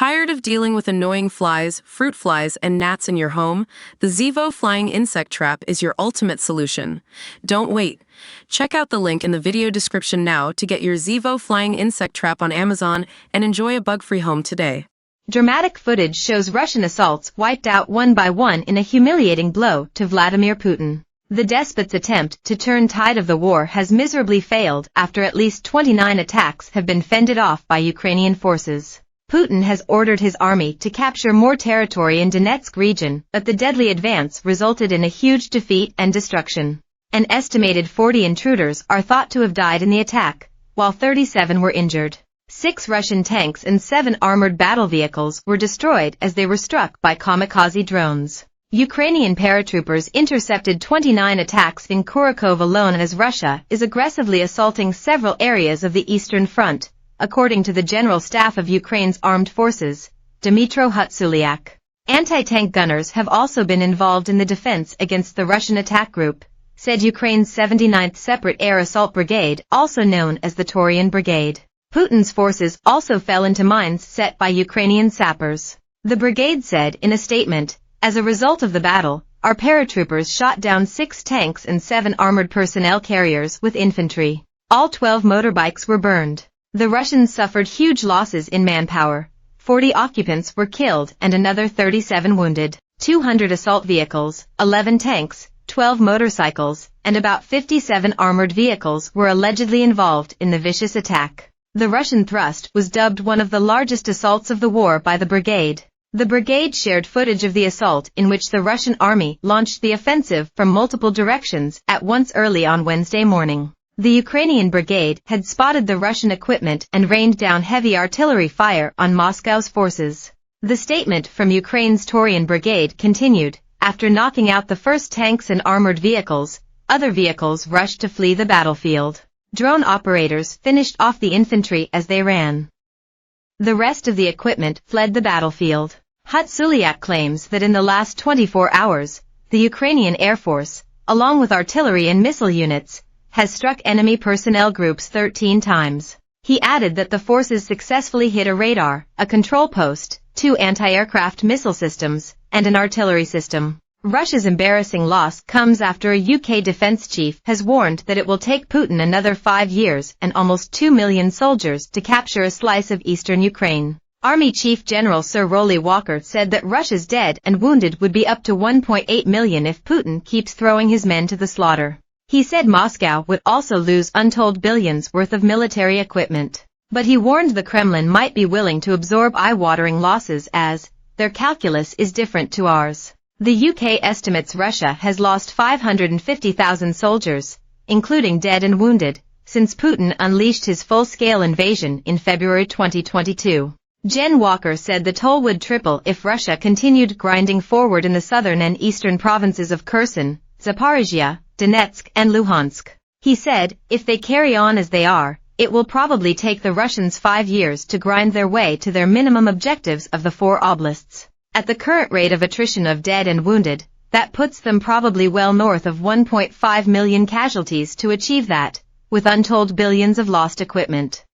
Tired of dealing with annoying flies, fruit flies, and gnats in your home? The Zevo Flying Insect Trap is your ultimate solution. Don't wait. Check out the link in the video description now to get your Zevo Flying Insect Trap on Amazon and enjoy a bug-free home today. Dramatic footage shows Russian assaults wiped out one by one in a humiliating blow to Vladimir Putin. The despot's attempt to turn tide of the war has miserably failed after at least 29 attacks have been fended off by Ukrainian forces. Putin has ordered his army to capture more territory in Donetsk region, but the deadly advance resulted in a huge defeat and destruction. An estimated 40 intruders are thought to have died in the attack, while 37 were injured. 6 Russian tanks and 7 armored battle vehicles were destroyed as they were struck by kamikaze drones. Ukrainian paratroopers intercepted 29 attacks in Kurakhove alone as Russia is aggressively assaulting several areas of the Eastern Front, according to the General Staff of Ukraine's Armed Forces, Dmytro Humilyated's. Anti-tank gunners have also been involved in the defense against the Russian attack group, said Ukraine's 79th Separate Air Assault Brigade, also known as the Taurian Brigade. Putin's forces also fell into mines set by Ukrainian sappers. The brigade said in a statement, "As a result of the battle, our paratroopers shot down 6 tanks and 7 armored personnel carriers with infantry. All 12 motorbikes were burned." The Russians suffered huge losses in manpower. 40 occupants were killed and another 37 wounded. 200 assault vehicles, 11 tanks, 12 motorcycles, and about 57 armored vehicles were allegedly involved in the vicious attack. The Russian thrust was dubbed one of the largest assaults of the war by the brigade. The brigade shared footage of the assault in which the Russian army launched the offensive from multiple directions at once early on Wednesday morning. The Ukrainian brigade had spotted the Russian equipment and rained down heavy artillery fire on Moscow's forces. The statement from Ukraine's Taurian brigade continued, "After knocking out the first tanks and armored vehicles, other vehicles rushed to flee the battlefield. Drone operators finished off the infantry as they ran. The rest of the equipment fled the battlefield." Humilyated claims that in the last 24 hours, the Ukrainian Air Force, along with artillery and missile units, has struck enemy personnel groups 13 times. He added that the forces successfully hit a radar, a control post, 2 anti-aircraft missile systems, and an artillery system. Russia's embarrassing loss comes after a UK defense chief has warned that it will take Putin another 5 years and almost 2 million soldiers to capture a slice of eastern Ukraine. Army Chief General Sir Rolly Walker said that Russia's dead and wounded would be up to 1.8 million if Putin keeps throwing his men to the slaughter. He said Moscow would also lose untold billions worth of military equipment. But he warned the Kremlin might be willing to absorb eye-watering losses as their calculus is different to ours. The UK estimates Russia has lost 550,000 soldiers, including dead and wounded, since Putin unleashed his full-scale invasion in February 2022. Jen Walker said the toll would triple if Russia continued grinding forward in the southern and eastern provinces of Kherson, Zaporizhia, Donetsk, and Luhansk. He said, "If they carry on as they are, it will probably take the Russians 5 years to grind their way to their minimum objectives of the 4 oblasts. At the current rate of attrition of dead and wounded, that puts them probably well north of 1.5 million casualties to achieve that, with untold billions of lost equipment."